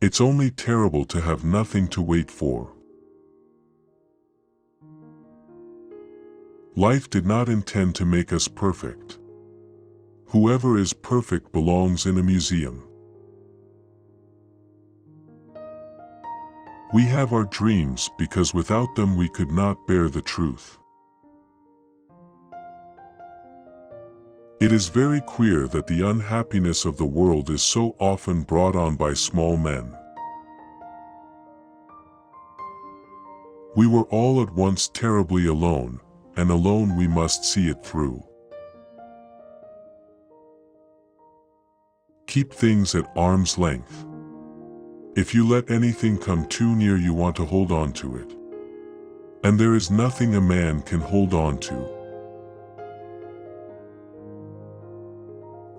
It's only terrible to have nothing to wait for. Life did not intend to make us perfect. Whoever is perfect belongs in a museum. We have our dreams because without them we could not bear the truth. It is very queer that the unhappiness of the world is so often brought on by small men. We were all at once terribly alone, and alone we must see it through. Keep things at arm's length. If you let anything come too near, you want to hold on to it. And there is nothing a man can hold on to.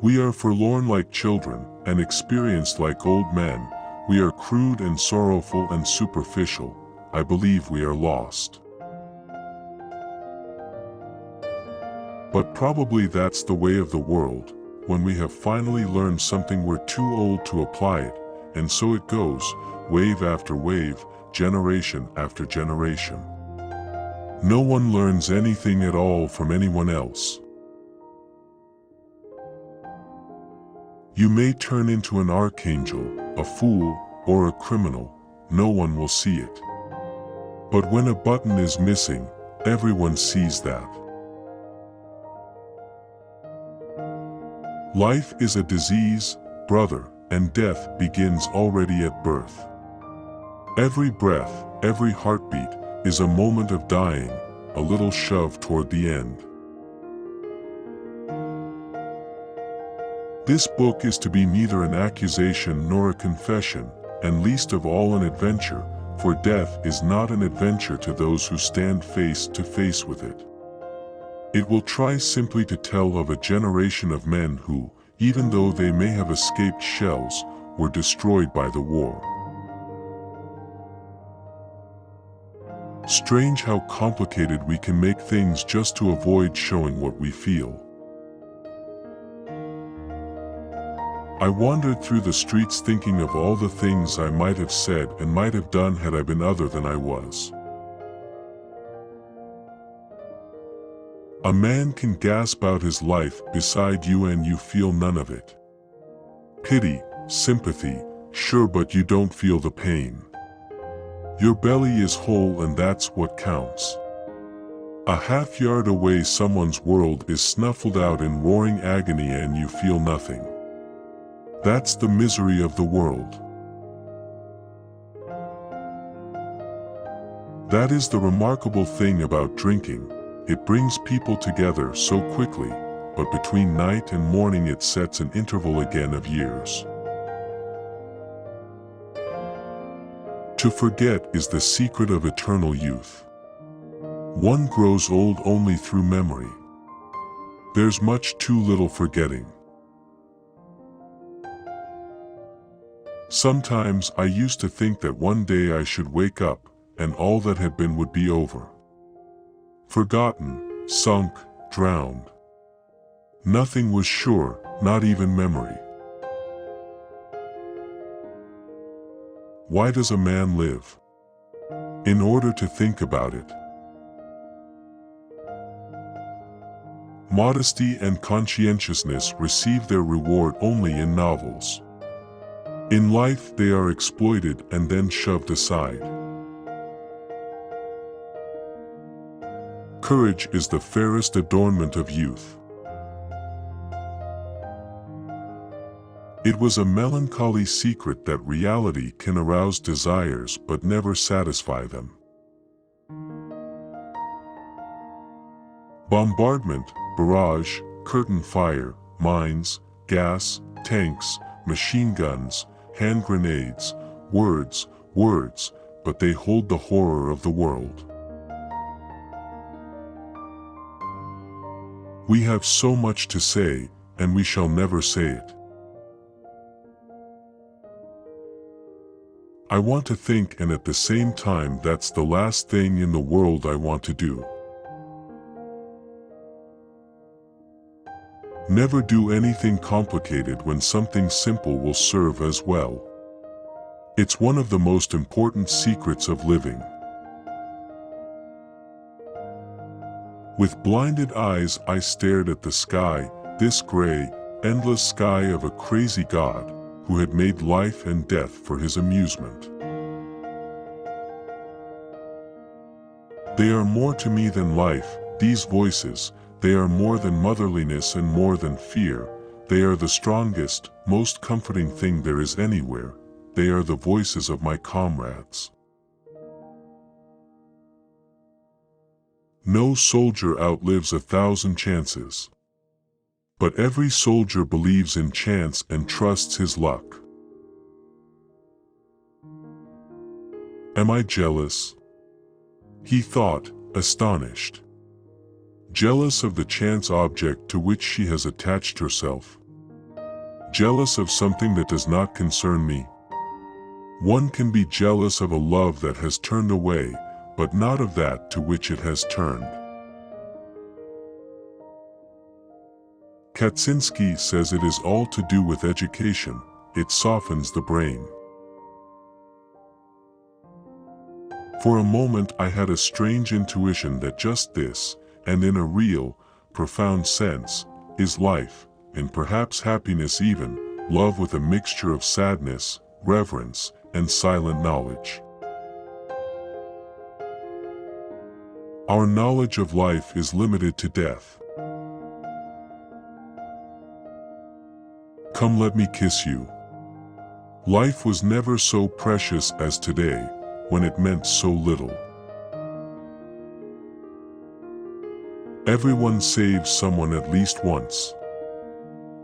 We are forlorn like children, and experienced like old men. We are crude and sorrowful and superficial. I believe we are lost. But probably that's the way of the world. When we have finally learned something, we're too old to apply it, and so it goes, wave after wave, generation after generation. No one learns anything at all from anyone else. You may turn into an archangel, a fool, or a criminal. No one will see it. But when a button is missing, everyone sees that. Life is a disease, brother, and death begins already at birth. Every breath, every heartbeat, is a moment of dying, a little shove toward the end. This book is to be neither an accusation nor a confession, and least of all an adventure, for death is not an adventure to those who stand face to face with it. It will try simply to tell of a generation of men who, even though they may have escaped shells, were destroyed by the war. Strange how complicated we can make things just to avoid showing what we feel. I wandered through the streets thinking of all the things I might have said and might have done had I been other than I was. A man can gasp out his life beside you and you feel none of it. Pity, sympathy, sure, but you don't feel the pain. Your belly is whole and that's what counts. A half yard away someone's world is snuffled out in roaring agony and you feel nothing. That's the misery of the world. That is the remarkable thing about drinking. It brings people together so quickly, but between night and morning it sets an interval again of years. To forget is the secret of eternal youth. One grows old only through memory. There's much too little forgetting. Sometimes I used to think that one day I should wake up, and all that had been would be over. Forgotten, sunk, drowned. Nothing was sure, not even memory. Why does a man live? In order to think about it. Modesty and conscientiousness receive their reward only in novels. In life they are exploited and then shoved aside. Courage is the fairest adornment of youth. It was a melancholy secret that reality can arouse desires but never satisfy them. Bombardment, barrage, curtain fire, mines, gas, tanks, machine guns, hand grenades, words, but they hold the horror of the world. We have so much to say, and we shall never say it. I want to think, and at the same time that's the last thing in the world I want to do. Never do anything complicated when something simple will serve as well. It's one of the most important secrets of living. With blinded eyes I stared at the sky, this gray, endless sky of a crazy God, who had made life and death for his amusement. They are more to me than life, these voices, they are more than motherliness and more than fear, they are the strongest, most comforting thing there is anywhere, they are the voices of my comrades. No soldier outlives 1,000 chances. But every soldier believes in chance and trusts his luck. Am I jealous? He thought, astonished. Jealous of the chance object to which she has attached herself. Jealous of something that does not concern me. One can be jealous of a love that has turned away, but not of that to which it has turned. Kaczynski says it is all to do with education, it softens the brain. For a moment I had a strange intuition that just this, and in a real, profound sense, is life, and perhaps happiness even, love with a mixture of sadness, reverence, and silent knowledge. Our knowledge of life is limited to death. Come let me kiss you. Life was never so precious as today, when it meant so little. Everyone saves someone at least once.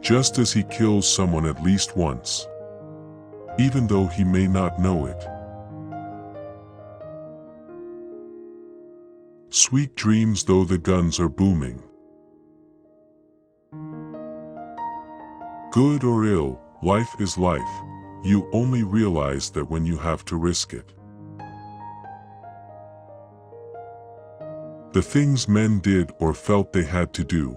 Just as he kills someone at least once. Even though he may not know it. Sweet dreams though the guns are booming. Good or ill, life is life. You only realize that when you have to risk it. The things men did or felt they had to do.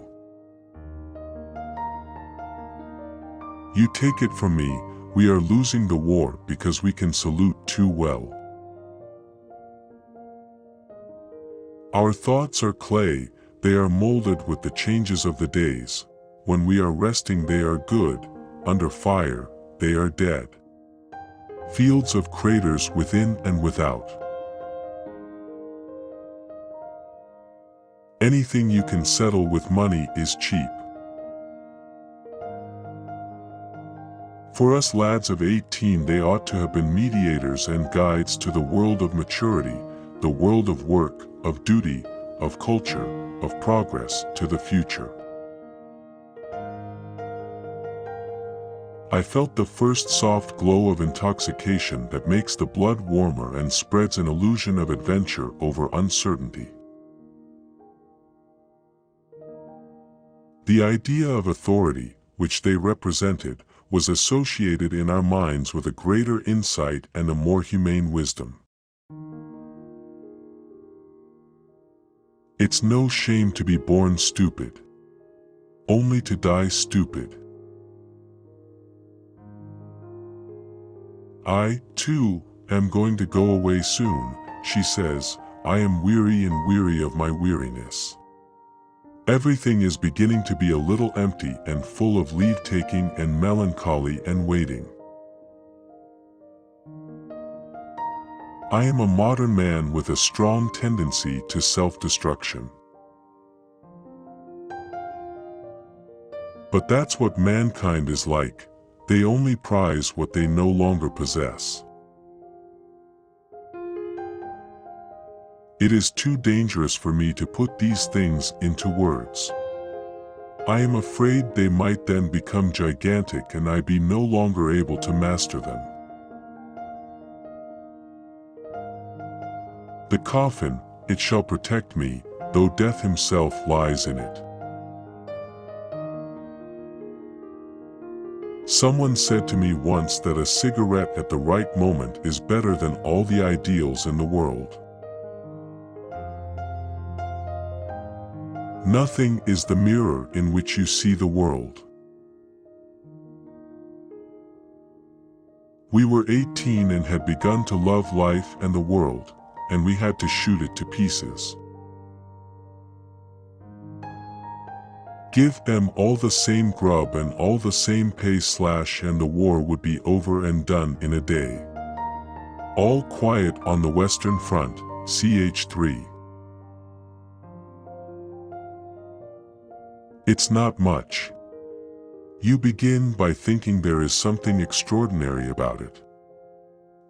You take it from me, we are losing the war because we can salute too well. Our thoughts are clay, they are molded with the changes of the days. When we are resting they are good, under fire, they are dead. Fields of craters within and without. Anything you can settle with money is cheap. For us lads of 18 they ought to have been mediators and guides to the world of maturity, the world of work, of duty, of culture, of progress, to the future. I felt the first soft glow of intoxication that makes the blood warmer and spreads an illusion of adventure over uncertainty. The idea of authority, which they represented, was associated in our minds with a greater insight and a more humane wisdom. It's no shame to be born stupid. Only to die stupid. I, too, am going to go away soon, she says, I am weary and weary of my weariness. Everything is beginning to be a little empty and full of leave-taking and melancholy and waiting. I am a modern man with a strong tendency to self-destruction. But that's what mankind is like. They only prize what they no longer possess. It is too dangerous for me to put these things into words. I am afraid they might then become gigantic and I be no longer able to master them. The coffin, it shall protect me, though death himself lies in it. Someone said to me once that a cigarette at the right moment is better than all the ideals in the world. Nothing is the mirror in which you see the world. We were 18 and had begun to love life and the world, and we had to shoot it to pieces. Give them all the same grub and all the same pay / and the war would be over and done in a day. All quiet on the Western Front, ch3. It's not much. You begin by thinking there is something extraordinary about it.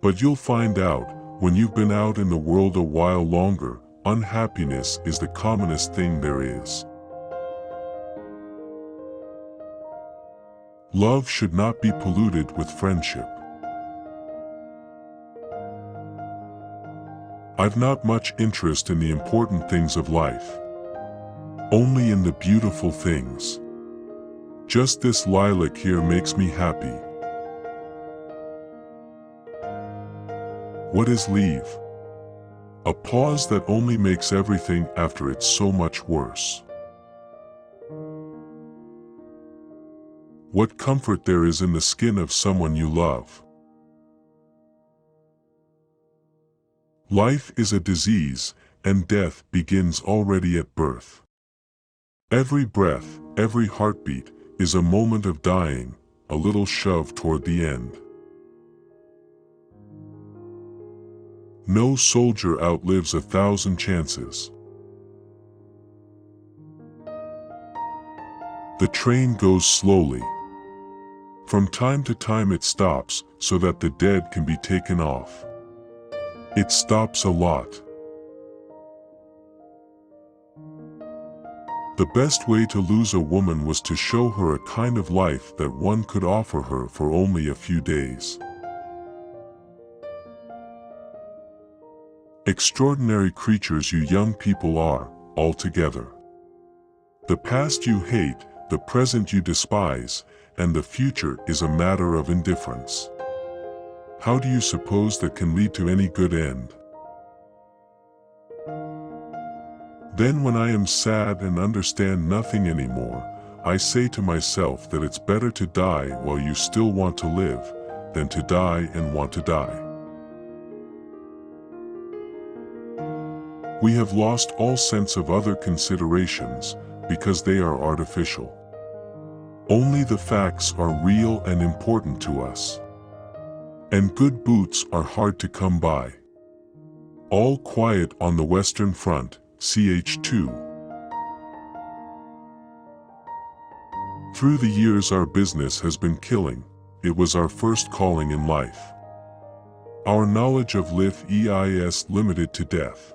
But you'll find out, when you've been out in the world a while longer, unhappiness is the commonest thing there is. Love should not be polluted with friendship. I've not much interest in the important things of life. Only in the beautiful things. Just this lilac here makes me happy. What is leave? A pause that only makes everything after it so much worse. What comfort there is in the skin of someone you love. Life is a disease, and death begins already at birth. Every breath, every heartbeat, is a moment of dying, a little shove toward the end. No soldier outlives 1,000 chances. The train goes slowly. From time to time it stops, so that the dead can be taken off. It stops a lot. The best way to lose a woman was to show her a kind of life that one could offer her for only a few days. Extraordinary creatures you young people are, altogether. The past you hate, the present you despise, and the future is a matter of indifference. How do you suppose that can lead to any good end? Then when I am sad and understand nothing anymore, I say to myself that it's better to die while you still want to live, than to die and want to die. We have lost all sense of other considerations, because they are artificial. Only the facts are real and important to us. And good boots are hard to come by. All quiet on the Western Front, ch2. Through the years our business has been killing. It was our first calling in life. Our knowledge of life is limited to death.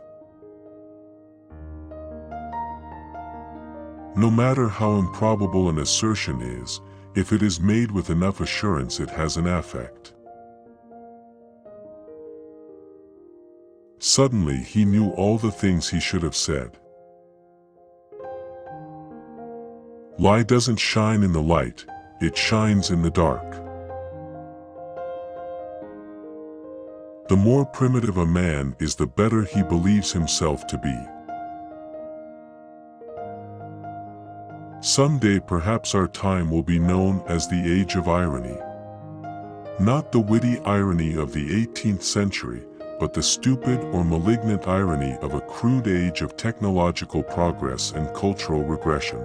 No matter how improbable an assertion is, if it is made with enough assurance it has an effect. Suddenly he knew all the things he should have said. Lie doesn't shine in the light, it shines in the dark. The more primitive a man is, the better he believes himself to be. Someday perhaps our time will be known as the Age of Irony. Not the witty irony of the 18th century, but the stupid or malignant irony of a crude age of technological progress and cultural regression.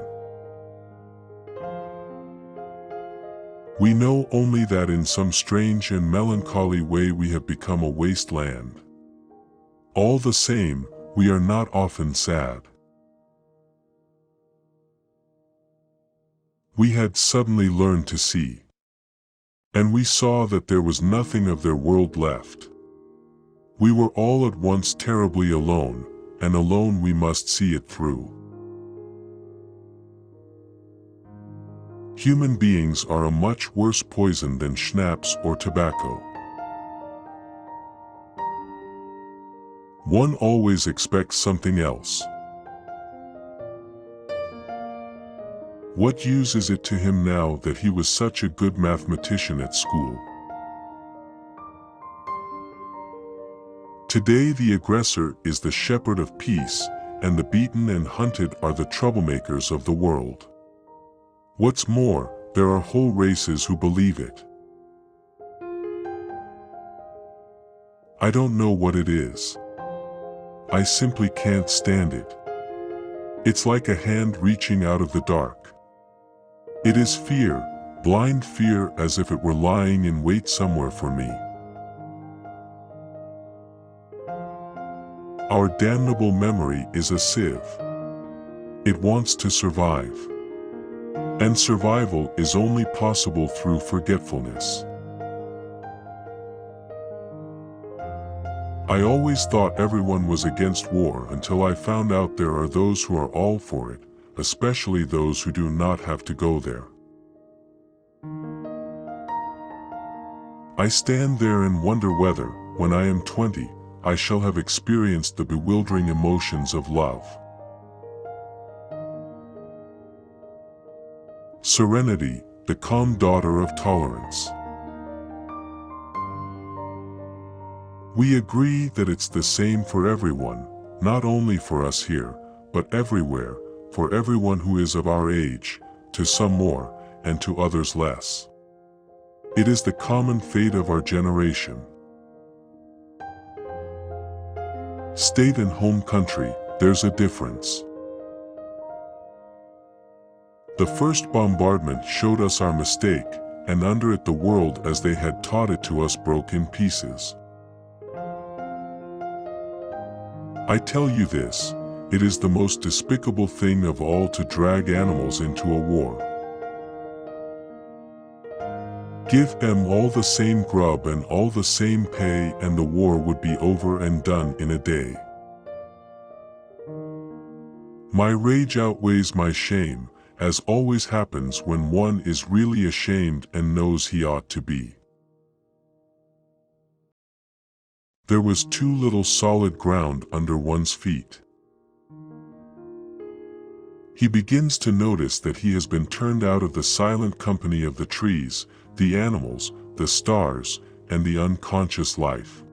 We know only that in some strange and melancholy way we have become a wasteland. All the same, we are not often sad. We had suddenly learned to see. And we saw that there was nothing of their world left. We were all at once terribly alone, and alone we must see it through. Human beings are a much worse poison than schnapps or tobacco. One always expects something else. What use is it to him now that he was such a good mathematician at school? Today the aggressor is the shepherd of peace, and the beaten and hunted are the troublemakers of the world. What's more, there are whole races who believe it. I don't know what it is. I simply can't stand it. It's like a hand reaching out of the dark. It is fear, blind fear, as if it were lying in wait somewhere for me. Our damnable memory is a sieve. It wants to survive. And survival is only possible through forgetfulness. I always thought everyone was against war until I found out there are those who are all for it, especially those who do not have to go there. I stand there and wonder whether, when I am 20, I shall have experienced the bewildering emotions of love. Serenity, the calm daughter of tolerance. We agree that it's the same for everyone, not only for us here, but everywhere, for everyone who is of our age, to some more, and to others less. It is the common fate of our generation. State and home country, there's a difference. The first bombardment showed us our mistake, and under it the world as they had taught it to us broke in pieces. I tell you this, it is the most despicable thing of all to drag animals into a war. Give them all the same grub and all the same pay and the war would be over and done in a day. My rage outweighs my shame, as always happens when one is really ashamed and knows he ought to be. There was too little solid ground under one's feet. He begins to notice that he has been turned out of the silent company of the trees, the animals, the stars, and the unconscious life.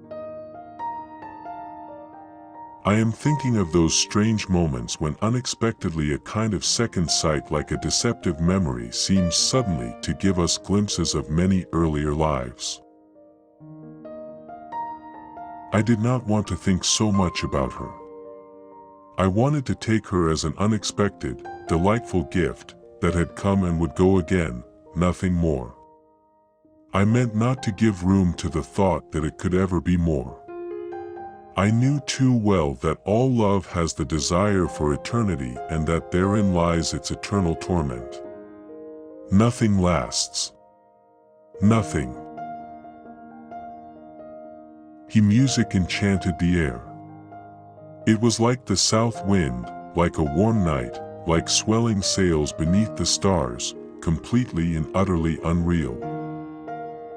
I am thinking of those strange moments when unexpectedly a kind of second sight like a deceptive memory seems suddenly to give us glimpses of many earlier lives. I did not want to think so much about her. I wanted to take her as an unexpected, delightful gift that had come and would go again, nothing more. I meant not to give room to the thought that it could ever be more. I knew too well that all love has the desire for eternity and that therein lies its eternal torment. Nothing lasts. Nothing. He music enchanted the air. It was like the south wind, like a warm night, like swelling sails beneath the stars, completely and utterly unreal.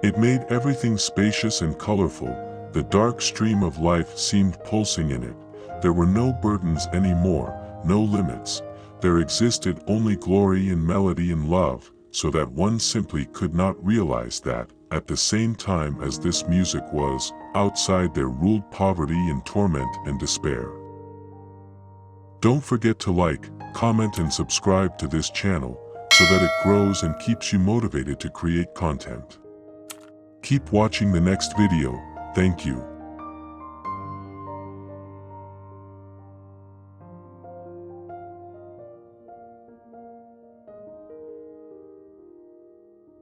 It made everything spacious and colorful. The dark stream of life seemed pulsing in it. There were no burdens anymore, no limits. There existed only glory and melody and love, so that one simply could not realize that, at the same time as this music was, outside there ruled poverty and torment and despair. Don't forget to like, comment and subscribe to this channel, so that it grows and keeps you motivated to create content. Keep watching the next video. Thank you.